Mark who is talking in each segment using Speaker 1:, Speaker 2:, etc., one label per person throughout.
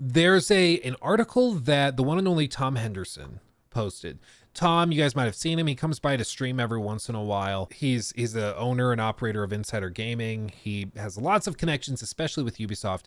Speaker 1: There's an article that the one and only Tom Henderson posted. Tom, you guys might have seen him. He comes by to stream every once in a while. He's the owner and operator of Insider Gaming. He has lots of connections, especially with Ubisoft,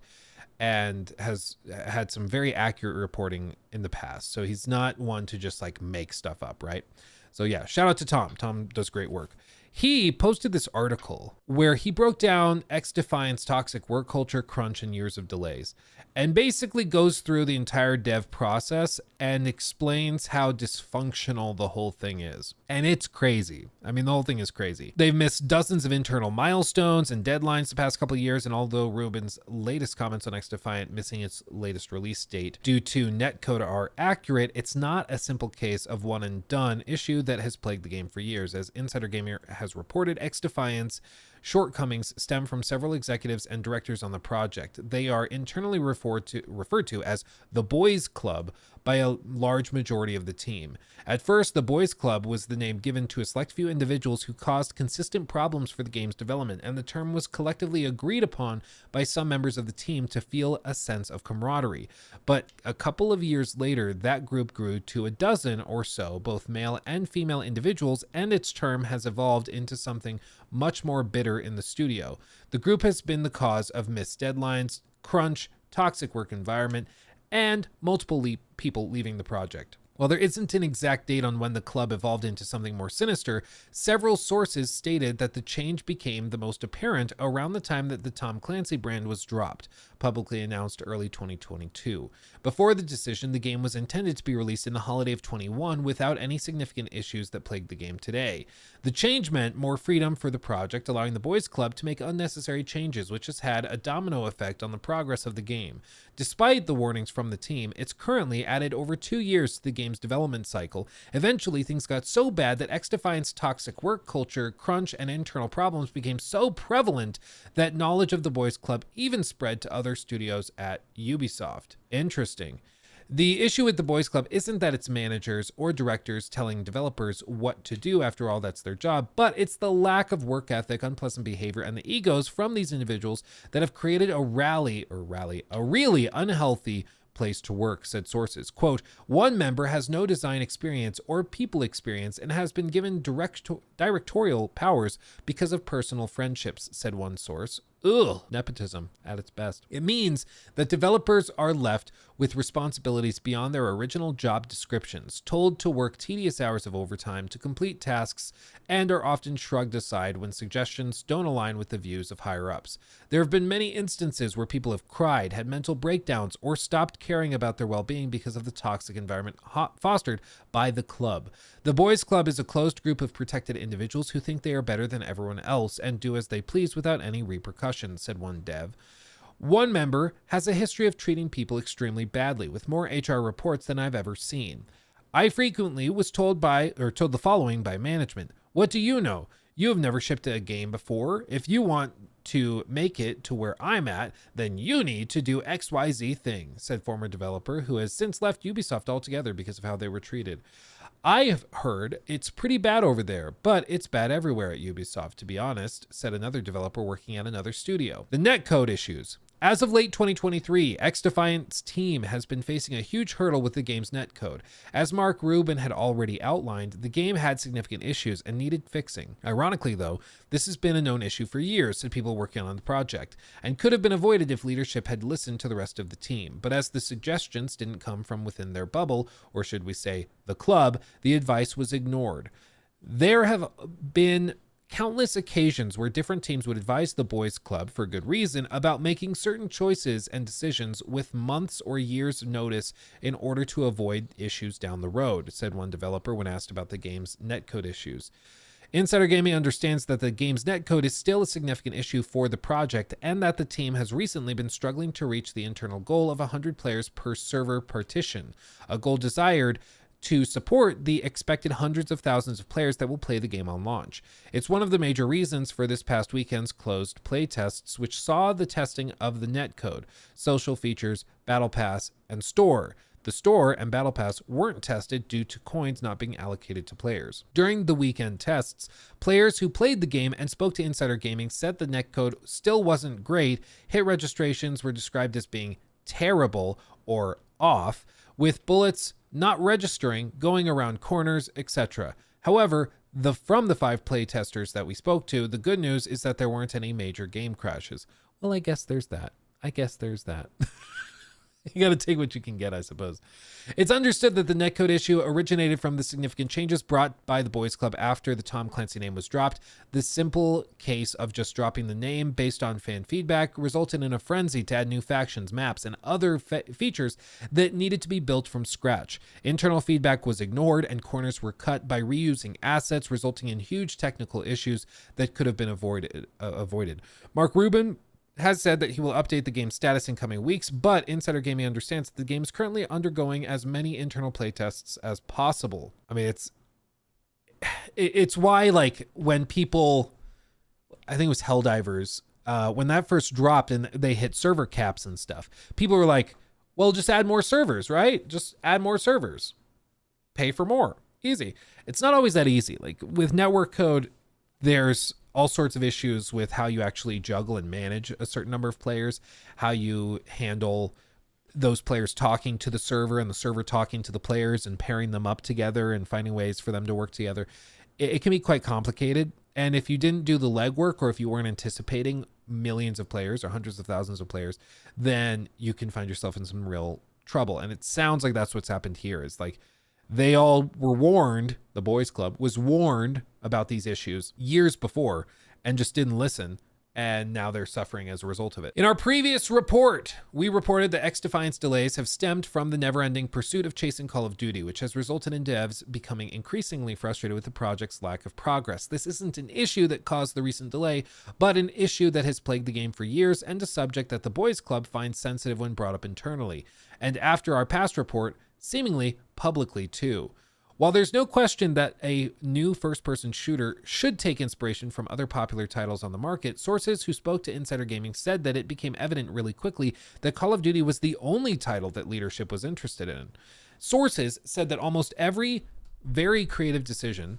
Speaker 1: and has had some very accurate reporting in the past. So he's not one to just like make stuff up, right? So yeah, shout out to Tom. Tom does great work. He posted this article where he broke down XDefiant's toxic work culture, crunch, and years of delays, and basically goes through the entire dev process and explains how dysfunctional the whole thing is. And it's crazy. I mean, the whole thing is crazy. They've missed dozens of internal milestones and deadlines the past couple of years, and although Ruben's latest comments on XDefiant missing its latest release date due to netcode are accurate, it's not a simple case of one and done issue that has plagued the game for years. As Insider Gamer has reported, XDefiant's shortcomings stem from several executives and directors on the project. They are internally referred to as the Boys Club by a large majority of the team. At first, the Boys Club was the name given to a select few individuals who caused consistent problems for the game's development, and the term was collectively agreed upon by some members of the team to feel a sense of camaraderie. But a couple of years later, that group grew to a dozen or so, both male and female individuals, and its term has evolved into something much more bitter in the studio. The group has been the cause of missed deadlines, crunch, toxic work environment, and multiple people leaving the project. While there isn't an exact date on when the club evolved into something more sinister, several sources stated that the change became the most apparent around the time that the Tom Clancy brand was dropped, publicly announced early 2022. Before the decision, the game was intended to be released in the holiday of 21 without any significant issues that plague the game today. The change meant more freedom for the project, allowing the Boys Club to make unnecessary changes, which has had a domino effect on the progress of the game. Despite the warnings from the team, it's currently added over 2 years to the game's development cycle. Eventually, things got so bad that XDefiant's toxic work culture, crunch, and internal problems became so prevalent that knowledge of the Boys Club even spread to other studios at Ubisoft. Interesting. The issue with the Boys Club isn't that it's managers or directors telling developers what to do. After all, that's their job, but it's the lack of work ethic, unpleasant behavior, and the egos from these individuals that have created a really unhealthy place to work, said sources. Quote, one member has no design experience or people experience and has been given directorial powers because of personal friendships, said one source. Ugh, nepotism at its best. It means that developers are left with responsibilities beyond their original job descriptions, told to work tedious hours of overtime to complete tasks, and are often shrugged aside when suggestions don't align with the views of higher-ups. There have been many instances where people have cried, had mental breakdowns, or stopped caring about their well-being because of the toxic environment fostered by the club. The Boys Club is a closed group of protected individuals who think they are better than everyone else and do as they please without any repercussions, said one dev. One member has a history of treating people extremely badly, with more HR reports than I've ever seen. I frequently was told the following by management. What do you know? You have never shipped a game before. If you want to make it to where I'm at, then you need to do XYZ thing, said former developer who has since left Ubisoft altogether because of how they were treated. I have heard it's pretty bad over there, but it's bad everywhere at Ubisoft, to be honest, said another developer working at another studio. The netcode issues. As of late 2023, XDefiant's team has been facing a huge hurdle with the game's netcode. As Mark Rubin had already outlined, the game had significant issues and needed fixing. Ironically, though, this has been a known issue for years, said people working on the project, and could have been avoided if leadership had listened to the rest of the team. But as the suggestions didn't come from within their bubble, or should we say the club, the advice was ignored. There have been countless occasions where different teams would advise the Boys Club, for good reason, about making certain choices and decisions with months or years notice in order to avoid issues down the road, said one developer when asked about the game's netcode issues. Insider Gaming understands that the game's netcode is still a significant issue for the project and that the team has recently been struggling to reach the internal goal of 100 players per server partition, a goal desired to support the expected hundreds of thousands of players that will play the game on launch. It's one of the major reasons for this past weekend's closed playtests, which saw the testing of the netcode, social features, Battle Pass, and store. The store and Battle Pass weren't tested due to coins not being allocated to players. During the weekend tests, players who played the game and spoke to Insider Gaming said the netcode still wasn't great. Hit registrations were described as being terrible or off, with bullets not registering, going around corners, etc. However, from the 5 playtesters that we spoke to, the good news is that there weren't any major game crashes. Well, I guess there's that. You got to take what you can get, I suppose. It's understood that the netcode issue originated from the significant changes brought by the Boys Club after the Tom Clancy name was dropped. The simple case of just dropping the name based on fan feedback resulted in a frenzy to add new factions, maps, and other features that needed to be built from scratch. Internal feedback was ignored, and corners were cut by reusing assets, resulting in huge technical issues that could have been avoided. Mark Rubin has said that he will update the game's status in coming weeks, but Insider Gaming understands that the game is currently undergoing as many internal playtests as possible. I mean, it's why, like, when people, I think it was Helldivers, when that first dropped and they hit server caps and stuff, people were like, well, just add more servers, right? Just add more servers. Pay for more. Easy. It's not always that easy. Like, with network code, there's all sorts of issues with how you actually juggle and manage a certain number of players, how you handle those players talking to the server and the server talking to the players and pairing them up together and finding ways for them to work together. It can be quite complicated. And if you didn't do the legwork, or if you weren't anticipating millions of players or hundreds of thousands of players, then you can find yourself in some real trouble. And it sounds like that's what's happened here. Is like, they all were warned, the Boys Club was warned about these issues years before and just didn't listen. And now they're suffering as a result of it. In our previous report, we reported that XDefiant's delays have stemmed from the never-ending pursuit of chasing Call of Duty, which has resulted in devs becoming increasingly frustrated with the project's lack of progress. This isn't an issue that caused the recent delay, but an issue that has plagued the game for years and a subject that the Boys Club finds sensitive when brought up internally. And after our past report, seemingly publicly too. While there's no question that a new first-person shooter should take inspiration from other popular titles on the market, sources who spoke to Insider Gaming said that it became evident really quickly that Call of Duty was the only title that leadership was interested in. Sources said that almost every very creative decision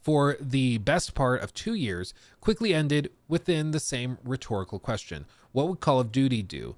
Speaker 1: for the best part of 2 years quickly ended within the same rhetorical question: what would Call of Duty do?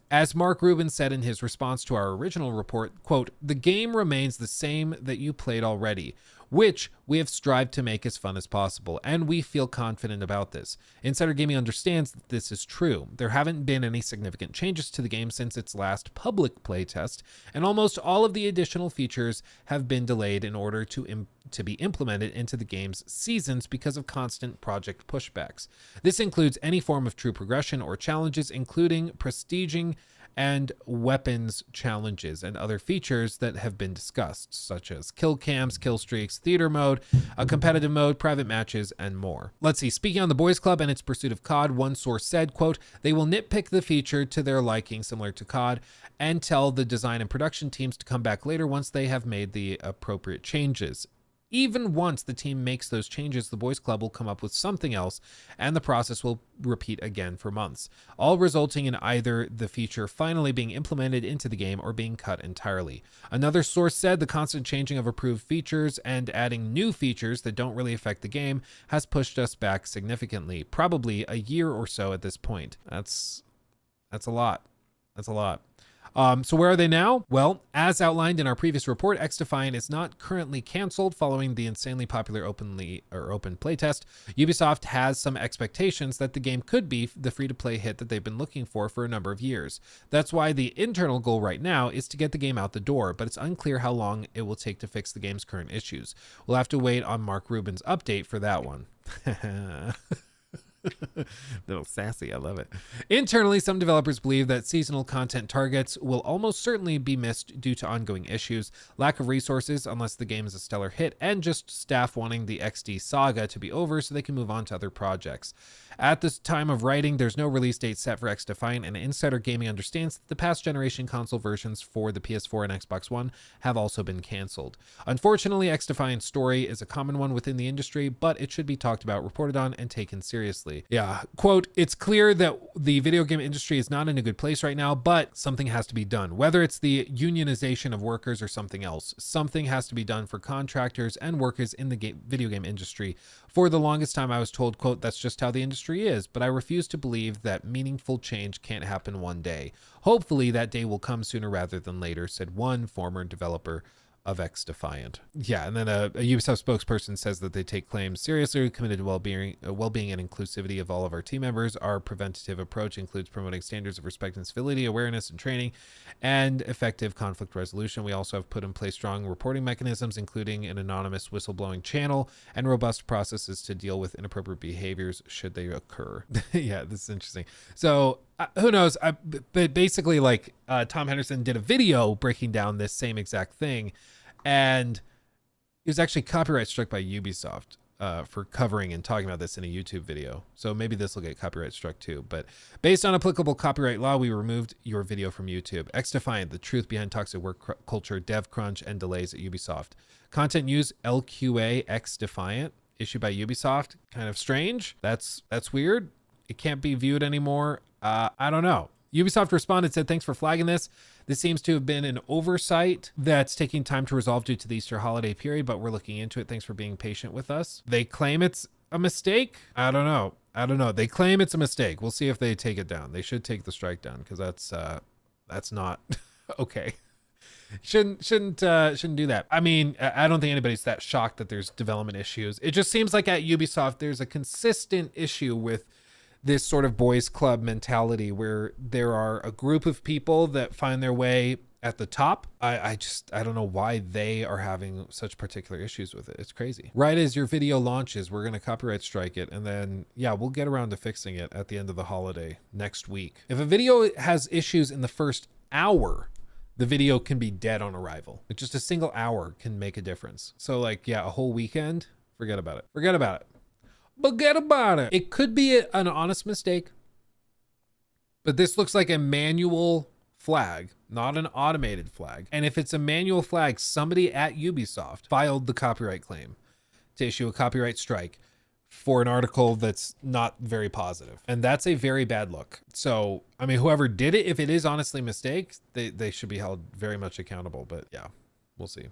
Speaker 1: As Mark Rubin said in his response to our original report, quote, "The game remains the same that you played already, which we have strived to make as fun as possible, and we feel confident about this. Insider Gaming understands that this is true. There haven't been any significant changes to the game since its last public playtest, and almost all of the additional features have been delayed in order to be implemented into the game's seasons because of constant project pushbacks. This includes any form of true progression or challenges, including prestiging and weapons challenges and other features that have been discussed, such as kill cams, kill streaks, theater mode, a competitive mode, private matches, and more." Let's see. Speaking on the Boys Club and its pursuit of COD, one source said, quote, "They will nitpick the feature to their liking, similar to COD, and tell the design and production teams to come back later once they have made the appropriate changes. Even once the team makes those changes, the Boys Club will come up with something else, and the process will repeat again for months, all resulting in either the feature finally being implemented into the game or being cut entirely." Another source said the constant changing of approved features and adding new features that don't really affect the game has pushed us back significantly, probably a year or so at this point. That's a lot. That's a lot. So where are they now? Well, as outlined in our previous report, XDefiant is not currently canceled following the insanely popular open playtest. Ubisoft has some expectations that the game could be the free-to-play hit that they've been looking for a number of years. That's why the internal goal right now is to get the game out the door, but it's unclear how long it will take to fix the game's current issues. We'll have to wait on Mark Rubin's update for that one. Little sassy, I love it. Internally, some developers believe that seasonal content targets will almost certainly be missed due to ongoing issues, lack of resources unless the game is a stellar hit, and just staff wanting the XD saga to be over so they can move on to other projects. At this time of writing, there's no release date set for XDefiant, and Insider Gaming understands that the past generation console versions for the PS4 and Xbox One have also been canceled. Unfortunately, XDefiant's story is a common one within the industry, but it should be talked about, reported on, and taken seriously. immediately. Yeah. Quote, it's clear that the video game industry is not in a good place right now, but something has to be done. Whether it's the unionization of workers or something else, something has to be done for contractors and workers in the video game industry. For the longest time, I was told, quote, that's just how the industry is, but I refuse to believe that meaningful change can't happen one day. Hopefully that day will come sooner rather than later, said one former developer of XDefiant. Yeah, and then a Ubisoft spokesperson says that they take claims seriously, committed to well-being and inclusivity of all of our team members. Our preventative approach includes promoting standards of respect and civility, awareness and training, and effective conflict resolution. We also have put in place strong reporting mechanisms, including an anonymous whistleblowing channel and robust processes to deal with inappropriate behaviors should they occur. Yeah, this is interesting. So who knows? But basically, like Tom Henderson did a video breaking down this same exact thing, and he was actually copyright struck by Ubisoft for covering and talking about this in a YouTube video. So maybe this will get copyright struck too. But based on applicable copyright law, we removed your video from YouTube. XDefiant, the truth behind toxic work culture, dev crunch, and delays at Ubisoft. Content use LQA XDefiant, issued by Ubisoft. Kind of strange. That's weird. It can't be viewed anymore. I don't know. Ubisoft responded, said, thanks for flagging this. This seems to have been an oversight that's taking time to resolve due to the Easter holiday period, but we're looking into it. Thanks for being patient with us. They claim it's a mistake. I don't know. They claim it's a mistake. We'll see if they take it down. They should take the strike down, because that's not okay. Shouldn't do that. I mean, I don't think anybody's that shocked that there's development issues. It just seems like at Ubisoft, there's a consistent issue with this sort of boys club mentality where there are a group of people that find their way at the top. I don't know why they are having such particular issues with it. It's crazy. Right as your video launches, we're going to copyright strike it. And then, yeah, we'll get around to fixing it at the end of the holiday next week. If a video has issues in the first hour, the video can be dead on arrival. Just a single hour can make a difference. So like, yeah, a whole weekend, forget about it. Forget about it. It could be an honest mistake, but this looks like a manual flag, not an automated flag. And if it's a manual flag, somebody at Ubisoft filed the copyright claim to issue a copyright strike for an article that's not very positive. And that's a very bad look. So, I mean, whoever did it, if it is honestly a mistake, they should be held very much accountable. But yeah, we'll see.